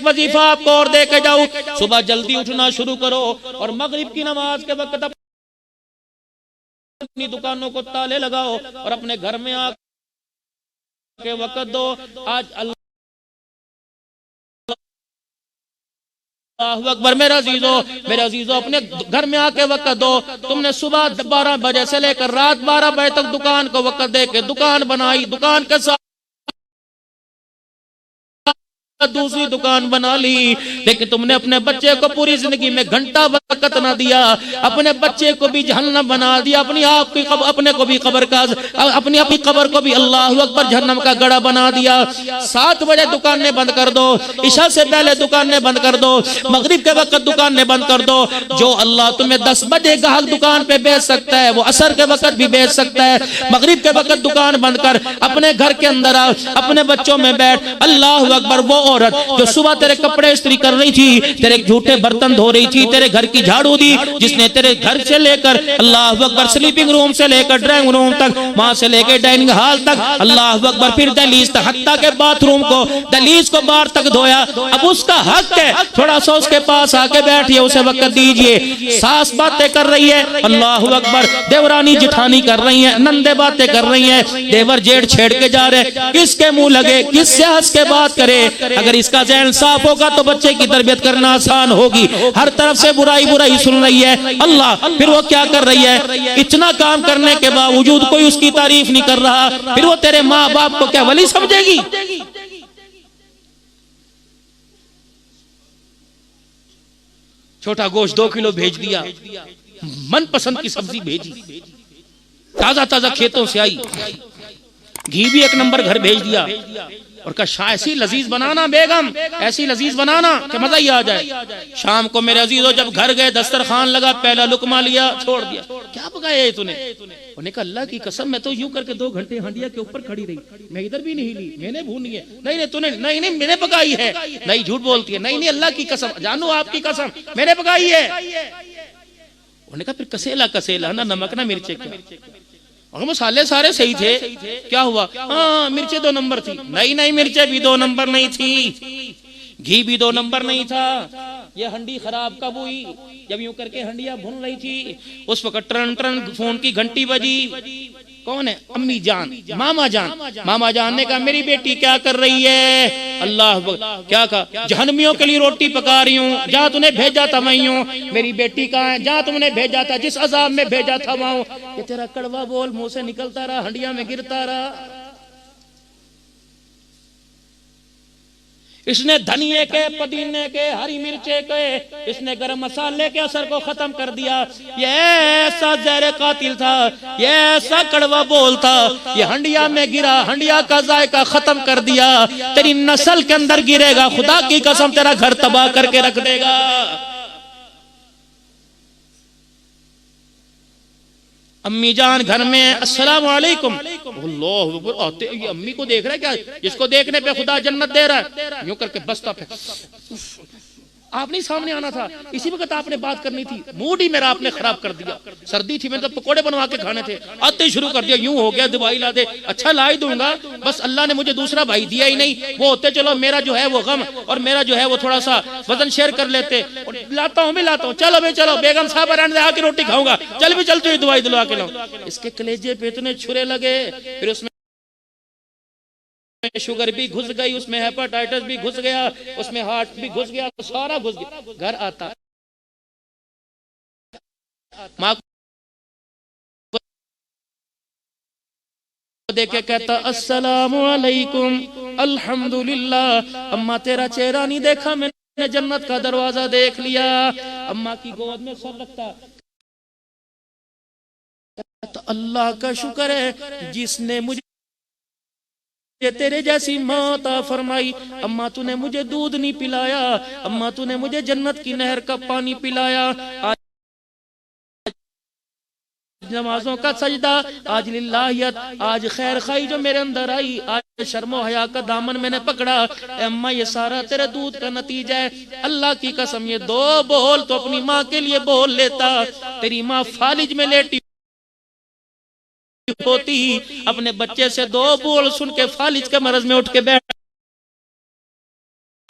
एक वजीफा आपको और दे के जाऊं, सुबह जल्दी उठना शुरू करो और मगरिब की नमाज के वक्त अपनी दुकानों को ताले लगाओ और अपने घर में आके वक्त दो। आज अल्लाह अकबर, मेरे अजीजों अपने घर में आके वक्त दो। तुमने सुबह 12 बजे से लेकर रात 12 बजे तक दुकान को वक्त दे के दुकान बनाई, दुकान के साथ दूसरी दुकान बना ली, लेकिन तुमने अपने बच्चे को पूरी जिंदगी में घंटा वक्त ना दिया, अपने बच्चे को भी जहन्नम बना दिया, अपनी आप की अपने को भी कब्र का, अपनी कब्र को भी अल्लाह अकबर जहन्नम का गड़ा बना दिया। 7 बजे दुकानें बंद कर दो, इशा से पहले दुकानें बंद कर दो, मगरिब के वक्त दुकानें बंद कर दो। जो अल्लाह तुम्हें 10 बजे ग्राहक दुकान पे बेच सकता है वो असर के वक्त भी बेच सकता है। मगरिब के वक्त दुकान बंद कर, अपने घर के अंदर आ, अपने बच्चों में बैठ। अल्लाह अकबर, वो औरत जो सुबह तेरे कपड़े इस्त्री कर रही थी, तेरे झूठे बर्तन धो रही थी, तेरे घर की झाड़ू दी, जिसने तेरे घर से लेकर अल्लाह अकबर स्लीपिंग रूम से लेकर ड्राइंग रूम तक, वहां से लेकर डाइनिंग हॉल तक, अल्लाह अकबर फिर दहलीज तक, हत्ता के बाथरूम को, दहलीज को बाहर तक धोया। अब उसका हक है थोड़ा सा उसके पास आके बैठिए, उसे वक्त दीजिए। सास बातें कर रही है, अल्लाह अकबर, देवरानी जिठानी कर रही है, नंदे बातें कर रही है, देवर जेठ छेड़ के जा रहे, किसके मुंह लगे, किससे हंस के बात करे। अगर इसका ज़हन साफ होगा तो बच्चे की तरबियत करना आसान होगी। हर तरफ से बुराई बुराई सुन रही है, अल्लाह फिर वो क्या कर रही है, इतना काम करने के बावजूद कोई उसकी तारीफ नहीं कर रहा, फिर वो तेरे माँ बाप को क्या वली समझेगी। छोटा गोश्त 2 किलो भेज दिया, मनपसंद की सब्जी भेजी, ताजा ताजा खेतों से आई, घी भी 1 नंबर घर भेज दिया और कहा ऐसी लजीज बनाना बेगम, ऐसी लजीज बनाना कि मजा ही आ जाए। शाम को मेरे अजीजों जब घर गए, दस्तरखान लगा, पहला लुकमा लिया, छोड़ दिया। क्या पकाया है तूने? उन्होंने कहा अल्लाह की कसम मैं तो यूं करके 2 घंटे हंडिया के ऊपर खड़ी रही, मैं इधर भी नहीं ली, मैंने भूनी है। नहीं तूने, नहीं मैंने पकाई है। नहीं झूठ बोलती है। नहीं अल्लाह की कसम, जानू आपकी कसम, मैंने पकाई है। उन्होंने कहा फिर कसेला ना नमक ना मिर्चे का, और मसाले सारे सही थे, क्या हुआ? हाँ मिर्चें 2 नंबर थी। नहीं मिर्चें भी 2 नंबर नहीं थी, घी भी 2 नंबर नहीं था। ये हंडी खराब कब हुई? जब यूं करके हंडिया भून रही थी, उस वक्त ट्रन ट्रन फोन की घंटी बजी। कौन है? अम्मी जान, मामा जान। मामा जान ने कहा मेरी बेटी क्या कर रही है? अल्लाह, क्या कहा? जहन्नमियों के लिए रोटी पका रही हूँ, जहाँ तूने भेजा था वहीं हूँ। मेरी बेटी कहाँ है? जहाँ तुमने भेजा था, जिस अजाब में भेजा था वहाँ हूँ। ये तेरा कड़वा बोल मुंह से निकलता रहा, हंडिया में गिरता रहा। इसने धनिये के, पुदीने के, हरी मिर्चे के, इसने गरम मसाले के असर को खत्म कर दिया। ये ऐसा जहर कातिल था, ये ऐसा कड़वा बोल था, ये हंडिया में गिरा, हंडिया का जायका खत्म कर दिया। तेरी नस्ल के अंदर गिरेगा, खुदा की कसम तेरा घर तबाह करके रख देगा। अम्मी जान घर में, अस्सलाम वालेकुम, अल्लाह अकबर, आते ये अम्मी को देख रहा है क्या? जिसको देखने पे खुदा जन्नत दे रहा है, यूं करके बस्ता पे। आप नहीं सामने आना था, इसी वक्त आपने बात करनी थी, मूड ही मेरा आपने खराब कर दिया। सर्दी थी, मैंने तो पकोड़े बनवा के खाने थे, आते ही शुरू कर दिया। यूं हो गया दवाई ला दे, अच्छा ला ही दूंगा, बस अल्लाह ने मुझे दूसरा भाई दिया ही नहीं। वो होते चलो मेरा जो है वो गम और मेरा जो है वो थोड़ा सा वजन शेयर कर लेते। लाता हूँ मैं लाता हूँ, चलो भाई चलो, बेगम साहब आके रोटी खाऊंगा, चल भी चलते दवाई दिलवा के लाऊं। इसके कलेजे पे इतने छुरे लगे, फिर उसमें शुगर भी घुस गई, उसमें हेपेटाइटिस भी घुस गया, उसमें हार्ट भी घुस गया, सारा घुस गया। घर आता माँ को देखे कहता अस्सलामु अलैकुम, अल्हम्दुलिल्लाह। अम्मा तेरा चेहरा नहीं देखा मैंने, जन्नत का दरवाजा देख लिया। अम्मा की गोद में सर रखता, तो अल्लाह का शुक्र है जिसने मुझे तेरे जैसी माता फरमाई। अम्मा तूने मुझे दूध नहीं पिलाया, अम्मा तूने मुझे जन्नत की नहर का पानी पिलाया। आज नमाजों का सजदा, आज लिल्लाहियत, आज खैर खाई जो मेरे अंदर आई, आज शर्मो हया का दामन मैंने पकड़ा। अम्मा ये सारा तेरे दूध का नतीजा है। अल्लाह की कसम ये 2 बोल तो अपनी माँ के लिए बोल लेता, तेरी माँ फालिज में लेटी होती, अपने बच्चे से 2 बोल सुन के फालिज के मरज में उठ के बैठ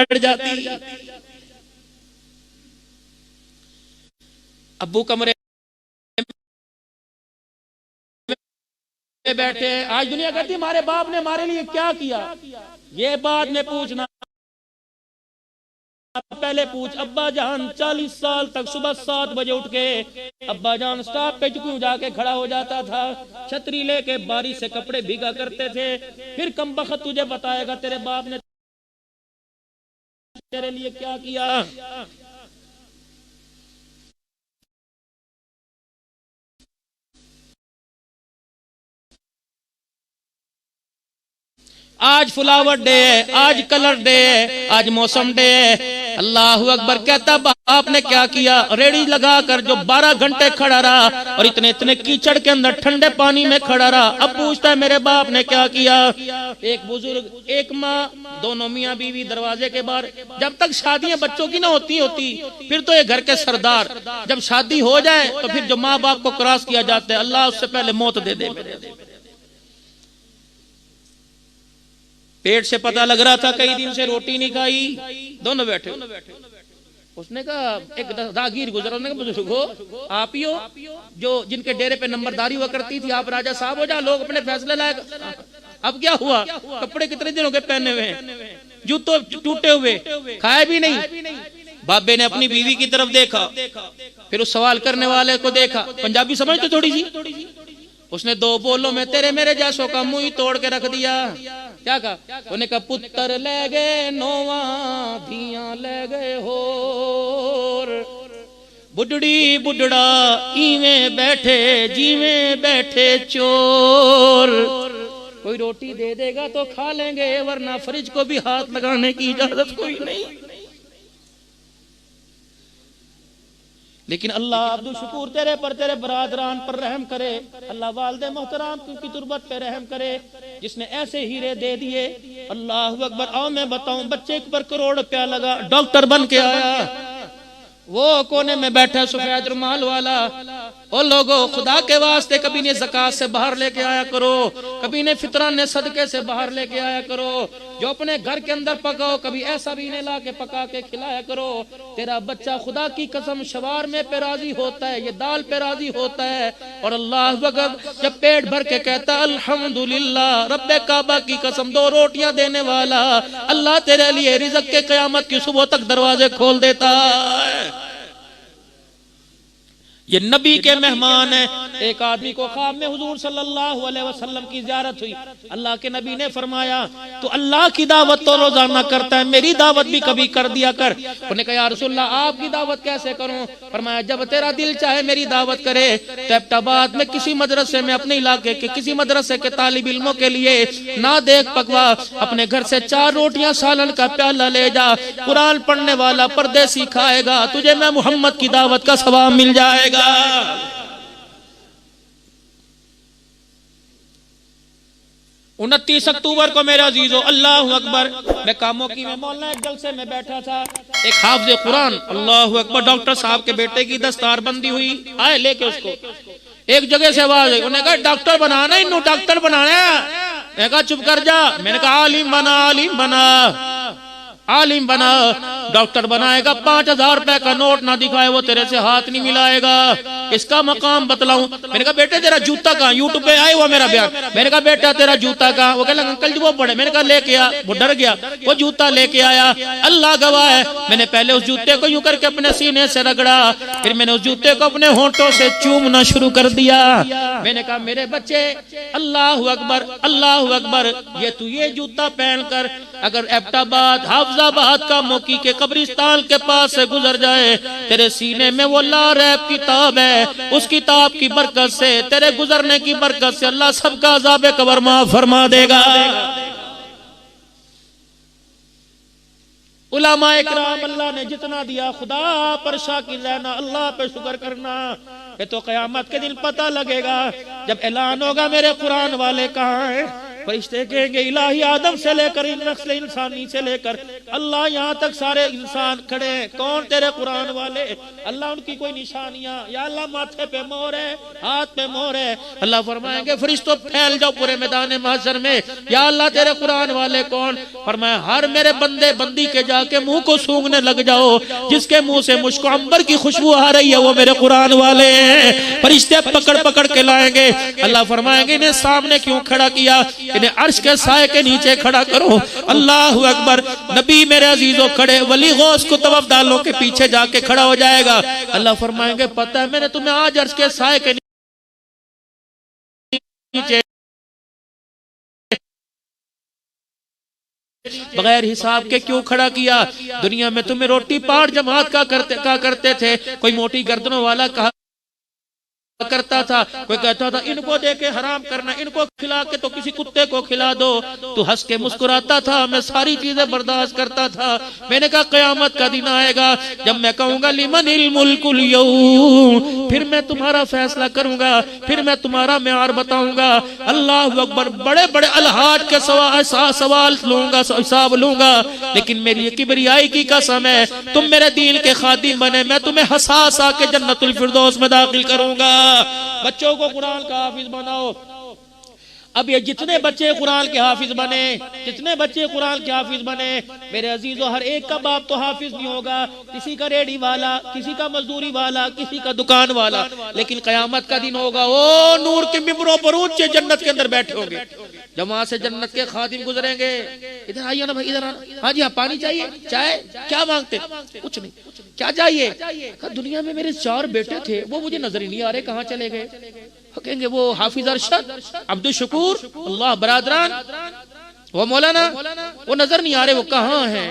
बैठ जाती। अब्बू कमरे में बैठे, आज दुनिया कहती हमारे बाप ने हमारे लिए क्या किया, ये बाद में पूछना, पहले पूछ। अब्बा जान 40 साल तक सुबह 7 बजे उठ के अब्बा जान स्टॉप पे क्यों जाके खड़ा हो जाता था, छतरी लेके बारिश से कपड़े भीगा करते थे। फिर कम बखत तुझे बताएगा तेरे बाप ने तेरे लिए क्या किया। आज फ्लावर डे है, आज कलर डे है, आज मौसम डे है। अल्लाह अकबर। कहता बाप ने क्या किया, रेडी लगा कर जो 12 घंटे खड़ा रहा और इतने इतने कीचड़ के अंदर ठंडे पानी में खड़ा रहा। अब पूछता है मेरे बाप ने क्या किया। एक बुजुर्ग, एक माँ, दोनों मियाँ बीवी दरवाजे के बाहर। जब तक शादियां बच्चों की ना होती फिर तो ये घर के सरदार, जब शादी हो जाए तो फिर जो माँ बाप को क्रॉस किया जाता है, अल्लाह उससे पहले मौत दे दे मेरे। पेट से पता लग रहा था कई दिन से रोटी नहीं खाई, दोनों बैठे। उसने कहा, एक राहगीर गुजरा, उसने कहा बुजुर्ग हो आप ही हो जो जिनके डेरे पे नंबरदारी हुआ करती थी, आप राजा साहब हो, जहाँ लोग अपने फैसले लायक। अब क्या हुआ, कपड़े कितने दिनों के पहने हुए हैं, जूते टूटे हुए, खाए भी नहीं। बाबे ने अपनी बीवी की तरफ देखा, फिर उस सवाल करने वाले को देखा, पंजाबी समझते थोड़ी सी। उसने 2 बोलों में तेरे मेरे जैसों का मुंह ही तोड़ के रख दिया। क्या कहा, उन्हें कहा पुत्र ले गए नोवा, धियां ले गए होर, बुढ़ड़ी बुढ़ड़ा इवें बैठे जीवें बैठे चोर। कोई रोटी दे देगा तो खा लेंगे, वरना फ्रिज को भी हाथ लगाने की इजाजत कोई नहीं। लेकिन अल्लाह अब्दुल शुकूर तेरे पर, तेरे बरादरान पर रहम करे। अल्लाह वालिदे मोहतराम की तुरबत पे रहम करे, जिसने ऐसे हीरे दे दिए। अल्लाह अकबर। आओ मैं बताऊं, बच्चे पर करोड़ रुपया लगा, डॉक्टर बन के आया, वो कोने में बैठा सफेद रुमाल वाला। ओ लोगों, खुदा के वास्ते कभी ने ज़कात से बाहर लेके आया करो, कभी ने फितरान सदके से बाहर लेके आया करो। जो अपने घर के अंदर पकाओ, कभी ऐसा भी ने ला के पका के खिलाया करो। तेरा बच्चा खुदा की कसम शवार में पे राजी होता है, ये दाल पे राजी होता है। और अल्लाह अकबर जब पेट भर के कहता अल्हम्दुलिल्लाह, रब्बे काबा की कसम 2 रोटियां देने वाला अल्लाह तेरे लिए रिज़्क़ के क़यामत की सुबह तक दरवाजे खोल देता है। ये नबी के मेहमान है। एक आदमी को ख्वाब में हुजूर सल्लल्लाहु अलैहि वसल्लम की ज़ियारत हुई। अल्लाह के नबी ने फरमाया, तो अल्लाह की दावत तो रोजाना करता है, मेरी दावत भी कभी कर दिया कर। उन्होंने कहा या रसूलल्लाह आपकी दावत कैसे करूं। फरमाया जब तेरा दिल चाहे मेरी दावत करे। तो एबटाबाद में किसी मदरसे में, अपने इलाके के किसी मदरसे के तालिब इल्मों के लिए ना देख पकवा, अपने घर से 4 रोटियां सालन का प्याला ले जा। कुरान पढ़ने वाला परदेसी खाएगा, तुझे मैं मोहम्मद की दावत का सवाब मिल जाएगा। 29 अक्टूबर को मेरा अजीजो, अल्लाह अकबर, मैं कामों की में मौलाना एक जलसे में बैठा था। एक हाफिज़ कुरान, अल्लाह अकबर, डॉक्टर साहब के बेटे की दस्तार बंदी हुई, आए लेके उसको। एक जगह से आवाज आई, उन्होंने कहा डॉक्टर बनाना, इन्हों डॉक्टर बनाना। मैंने कहा चुप कर जा। मैंने कहा आलिम बना, आलिम बना, आलिम बना। डॉक्टर बनाएगा, 5000 रुपए का नोट ना दिखाए वो तेरे से हाथ नहीं मिलाएगा। इसका मकाम बतलाऊं। मैंने कहा बेटे तेरा जूता कहाँ, यूट्यूब पे आया हुआ मेरा बयान। मैंने कहा बेटा तेरा जूता कहाँ, वो कहला अंकल जी वो पड़े। मैंने कहा लेके आ, वो डर गया, वो जूता लेके आया। अल्लाह गवाह है, मैंने पहले उस जूते को यूं करके अपने सीने से रगड़ा, फिर मैंने उस जूते को अपने होंठों से चूमना शुरू कर दिया। मैंने कहा मेरे बच्चे, अल्लाह अकबर, अल्लाह अकबर, ये तू ये जूता पहनकर अगर एबटाबाद हाफिजाबाद का मौकी के कब्रिस्तान के पास से गुजर जाए, तेरे सीने में वो ला रैब किताब है, उस किताब की बरकत से, तेरे गुजरने की बरकत से अल्लाह सबका अज़ाब कब्र माफ फरमा देगा। उलमा इकराम, अल्लाह ने जितना दिया खुदा पर शाकिर रहना, अल्लाह पे शुक्र करना। ये तो क़यामत के दिन पता लगेगा जब ऐलान होगा मेरे कुरान वाले कहाँ हैं। फरिश्ते कहेंगे इलाही आदम से लेकर नस्ल इंसानी से लेकर अल्लाह यहाँ तक सारे इंसान खड़े हैं, कौन तेरे कुरान वाले? अल्लाह उनकी कोई निशानियां, या अल्लाह माथे पे मोहर है, हाथ पे मोहर है। अल्लाह फरमाएंगे फरिश्तों फैल जाओ पूरे मैदान महशर में, या अल्लाह तेरे कुरान वाले कौन? फरमाया हर मेरे बंदे बंदी के जाके मुंह को सूंघने लग जाओ, जिसके मुंह से मुझको अंबर की खुशबू आ रही है वो मेरे कुरान वाले हैं। फरिश्ते पकड़ पकड़ के लाएंगे। अल्लाह फरमाएंगे इन्हें सामने क्यों खड़ा किया? इन्हें अर्श के साए के नीचे खड़ा करो। अल्लाहु अकबर। नबी मेरे अजीजों खड़े, वली गौस को तवफ्फदालों के पीछे जाके खड़ा हो जाएगा। अल्लाह फरमाएंगे पता है मैंने तुम्हें आज अर्श के साए के नीचे बगैर हिसाब के क्यों खड़ा किया? दुनिया में तुम्हें रोटी पाट जमात का करते थे, कोई मोटी गर्दनों वाला कहा करता था, कोई कहता था इनको दे के हराम करना, इनको खिला के तो किसी कुत्ते को खिला दो। तू हंस के मुस्कुराता था, मैं सारी चीजें बर्दाश्त करता था। मैंने कहा कयामत का दिन आएगा जब मैं कहूंगा लिमनिल मुल्कुल यौम, फिर मैं तुम्हारा फैसला करूंगा, फिर मैं तुम्हारा म्यार बताऊंगा। अल्लाह अकबर। बड़े बड़े अलहाज के सवाल लूंगा, हिसाब लूंगा, लेकिन मेरी किबरियाई की कसम है तुम मेरे दीन के खादिम बने, मैं तुम्हें हंसा सा के जन्नतुल फिरदौस में दाखिल करूंगा। बच्चों को कुरान का हाफिज बनाओ। अब ये जितने बच्चे कुरान के हाफिज बने, जितने बच्चे कुरान के हाफिज बने, मेरे अजीजों हर एक का बाप तो हाफिज नहीं होगा, किसी का रेडी वाला, किसी का मजदूरी वाला, किसी का दुकान वाला, लेकिन कयामत का दिन होगा वो नूर के मिंबरों पर ऊंचे जन्नत के अंदर बैठे होंगे। जब वहां से जन्नत के खादिम गुजरेंगे, इधर आइए ना भाई, इधर आना। हाँ जी हाँ, पानी चाहिए, चाय, क्या मांगते? कुछ नहीं। क्या चाहिए? दुनिया में मेरे 4 बेटे थे, वो मुझे नजर ही नहीं आ रहे, कहाँ चले गए? कहेंगे वो हाफिज अरशद, अब्दुल शकूर, अल्लाह बरादरान, वो मौलाना, वो नजर नहीं आ रहे, वो कहाँ हैं?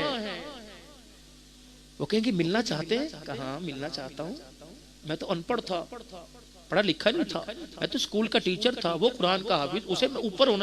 वो कहेंगे मिलना चाहते हैं? कहाँ मिलना चाहता हूँ, मैं तो अनपढ़ था, पढ़ा लिखा नहीं था, मैं तो स्कूल का टीचर था, वो कुरान का हाफिज, उसे ऊपर होना